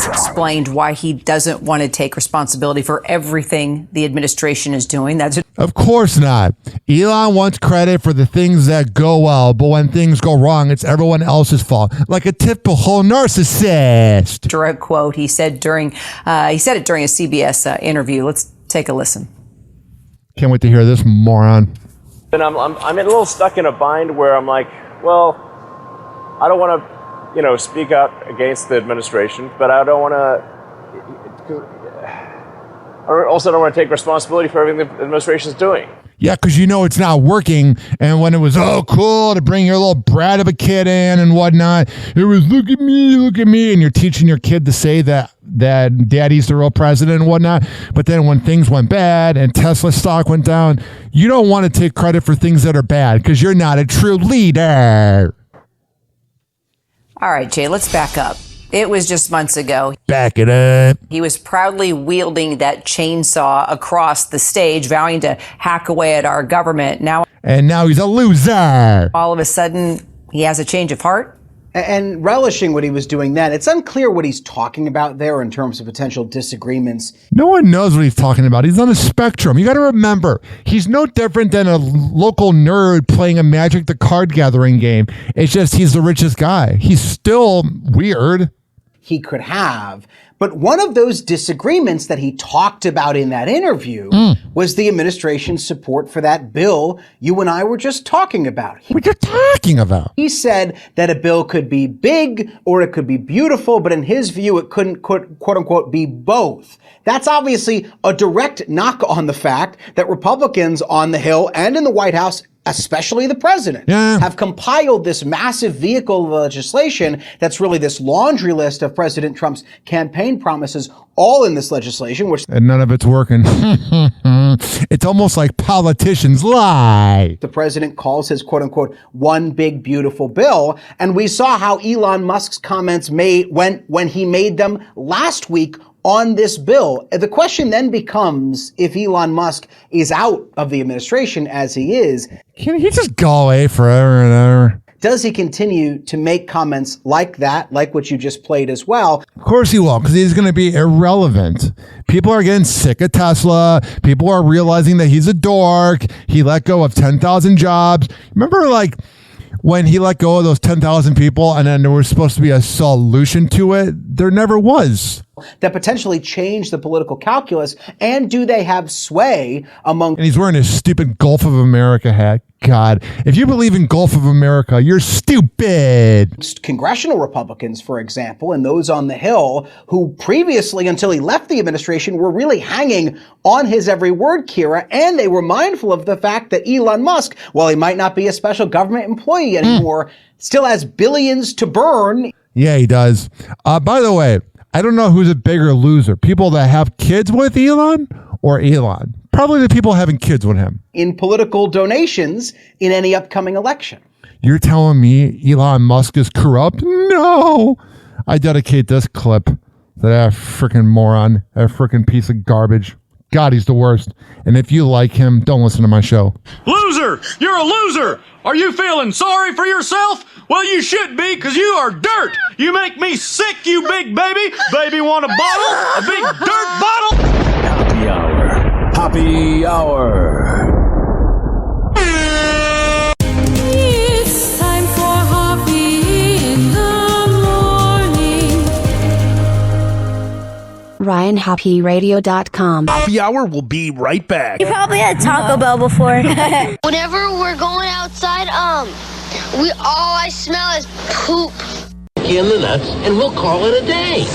Musk explained why he doesn't want to take responsibility for everything the administration is doing. Of course not. Elon wants credit for the things that go well, but when things go wrong, it's everyone else's fault, like a typical narcissist. Direct quote. He said it during a CBS interview. Let's take a listen. Can't wait to hear this moron. And I'm a little stuck in a bind where I'm like, well, I don't want to, speak out against the administration, but I don't want to. I also don't want to take responsibility for everything the administration's doing. Yeah, because it's not working. And when it was, cool to bring your little brat of a kid in and whatnot, it was, look at me. And you're teaching your kid to say that daddy's the real president and whatnot. But then when things went bad and Tesla stock went down, you don't want to take credit for things that are bad because you're not a true leader. All right, Jay, let's back up. It was just months ago. Back it up. He was proudly wielding that chainsaw across the stage, vowing to hack away at our government. Now he's a loser. All of a sudden, he has a change of heart. And relishing what he was doing then. It's unclear what he's talking about there in terms of potential disagreements. No one knows what he's talking about. He's on a spectrum. You got to remember, he's no different than a local nerd playing a Magic the Card Gathering game. It's just he's the richest guy. He's still weird. He could have. But one of those disagreements that he talked about in that interview was the administration's support for that bill you and I were just talking about. What you're talking about? He said that a bill could be big or it could be beautiful, but in his view, it couldn't, quote unquote, be both. That's obviously a direct knock on the fact that Republicans on the Hill and in the White House, especially the president, have compiled this massive vehicle of legislation that's really this laundry list of President Trump's campaign promises, all in this legislation, and none of it's working. It's almost like politicians lie. The president calls his quote-unquote one big beautiful bill, and we saw how Elon Musk's comments when he made them last week on this bill. The question then becomes, if Elon Musk is out of the administration as he is, can he just go away forever and ever? Does he continue to make comments like that, like what you just played as well? Of course he will, because he's going to be irrelevant. People are getting sick of Tesla. People are realizing that he's a dork. He let go of 10,000 jobs. Remember, when he let go of those 10,000 people and then there was supposed to be a solution to it? There never was. That potentially change the political calculus, and do they have sway among... And he's wearing his stupid Gulf of America hat. God, if you believe in Gulf of America, you're stupid. Congressional Republicans, for example, and those on the Hill who previously, until he left the administration, were really hanging on his every word, Kira, and they were mindful of the fact that Elon Musk, while he might not be a special government employee anymore, still has billions to burn. Yeah, he does. By the way, I don't know who's a bigger loser, people that have kids with Elon or Elon. Probably the people having kids with him. In political donations in any upcoming election. You're telling me Elon Musk is corrupt? No. I dedicate this clip to that freaking moron, that freaking piece of garbage. God, he's the worst. And if you like him, don't listen to my show. Loser! You're a loser! Are you feeling sorry for yourself? Well, you should be, because you are dirt! You make me sick, you big baby! Baby want a bottle? A big dirt bottle? Happy Hour. Happy Hour. It's time for Hoppe in the morning. RyanHoppeRadio.com. Happy Hour will be right back. You probably had Taco Bell before. Whenever we're going outside, all I smell is poop. In the nuts, and we'll call it a day.